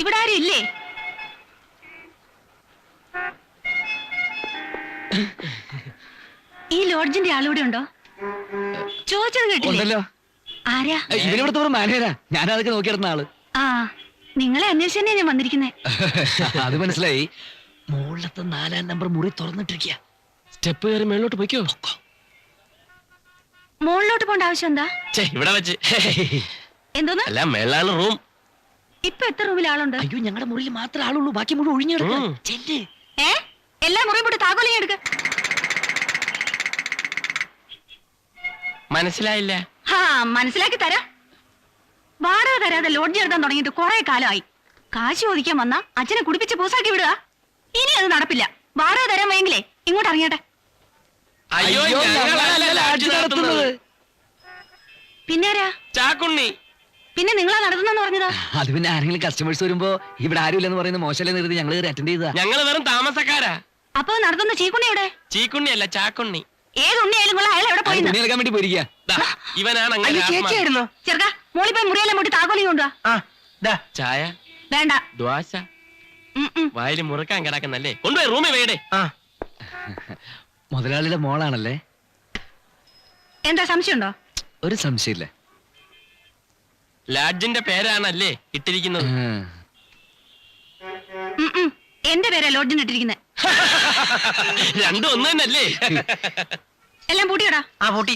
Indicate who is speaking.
Speaker 1: ഇവിടെ ആരും ഇല്ലേ? ഈ ലോഡ്ജിന്റെ ആളിവിടെ ഉണ്ടോ? ചോദിച്ചത് കേട്ടില്ലല്ലോ. ആരാ?
Speaker 2: മാനേജരാ. ഞാൻ അതൊക്കെ നോക്കിയിരുന്ന ആള്.
Speaker 1: ആ, നിങ്ങളെ അന്വേഷിച്ചേ ഞാൻ വന്നിരിക്കുന്നേ.
Speaker 2: അത് മനസ്സിലായി. മുകളിലത്തെ 4-ാം നമ്പർ മുറി തുറന്നിട്ടിരിക്കുക.
Speaker 3: സ്റ്റെപ്പ് കയറി മേളിലോട്ട് പോയിക്കോ.
Speaker 1: മുകളിലോട്ട് പോണ്ട ആവശ്യം എന്താ?
Speaker 3: ഇവിടെ വെച്ച്
Speaker 1: എന്തോന്ന്?
Speaker 3: അല്ല, മേളാണ് റൂം.
Speaker 1: ഇപ്പൊ എത്ര റൂമിൽ ആളുണ്ട്?
Speaker 2: അയ്യോ, ഞങ്ങളുടെ മുറിയിൽ മാത്രമേ ആളുള്ളൂ. ബാക്കി മുഴുവൻ ഒഴിഞ്ഞെടുക്കും.
Speaker 1: എല്ലാ മുറിയും പോട്ട് താക്കോലിങ് എടുക്ക.
Speaker 3: മനസ്സിലായില്ല.
Speaker 1: മനസ്സിലാക്കി തരാം. വാടക തരാതെ ലോഡ്ജ് എടുക്കാൻ തുടങ്ങിയിട്ട് കുറെ കാലമായി. കാശ് ചോദിക്കാൻ വന്ന അച്ഛനെ കുടിപ്പിച്ച് പൂസാക്കി വിടുക. ഇനി അത് നടപ്പില്ല. വാടക തരാൻ വയ്യെങ്കിലേ ഇങ്ങോട്ട് ഇറങ്ങിയട്ടെ. പിന്നാരാ?
Speaker 3: ചാക്കുണ്ണി.
Speaker 1: പിന്നെ നിങ്ങളാ നടത്തുന്നെന്ന് പറഞ്ഞതാ?
Speaker 2: അത് പിന്നെ ആരെങ്കിലും കസ്റ്റമേഴ്സ് വരുമ്പോ ഇവിടെ ആരുമില്ലെന്ന് പറയുന്ന മോശമല്ലേ നിർത്തി ഞങ്ങൾ അറ്റൻഡ് ചെയ്താ.
Speaker 3: ഞങ്ങൾ വെറും താമസക്കാരാ.
Speaker 1: അപ്പൊ നടത്തുന്ന ചീക്കുണ്ണി എവിടെ?
Speaker 3: ചീക്കുണ്ണി അല്ല, ചാക്കുണ്ണി.
Speaker 1: ഏത് ഉണ്ണിയായാലും കൊള്ളാം, അയാൾ എവിടെ പോയി?
Speaker 2: തുണിയെടുക്കാൻ വേണ്ടി പോയിരിക്കുക.
Speaker 3: ഇവനാണ്
Speaker 1: ചെറുക്ക മോളി പോയി മുറിയെല്ലാം പോയിട്ട് താക്കോലിങ് കൊണ്ടുവാ.
Speaker 3: ചായ
Speaker 1: വേണ്ട.
Speaker 3: ദ്വാശ വായിൽ മുറുക്കാൻ കിടക്കുന്നല്ലേ, കൊണ്ടുപോയി റൂമിൽ വേടേ.
Speaker 2: മുതലാളിയുടെ മോളാണല്ലേ?
Speaker 1: എന്താ സംശയമുണ്ടോ?
Speaker 2: ഒരു സംശയമില്ല.
Speaker 3: ലാഡ്ജിന്റെ പേരാണല്ലേ ഇട്ടിരിക്കുന്നത്?
Speaker 1: എന്റെ പേരാ ലോഡ്ജിന് ഇട്ടിരിക്കുന്നത്.
Speaker 3: രണ്ടും ഒന്ന് തന്നെയല്ലേ?
Speaker 1: എല്ലാം പൂട്ടിയോടാ?
Speaker 3: പൂട്ടി.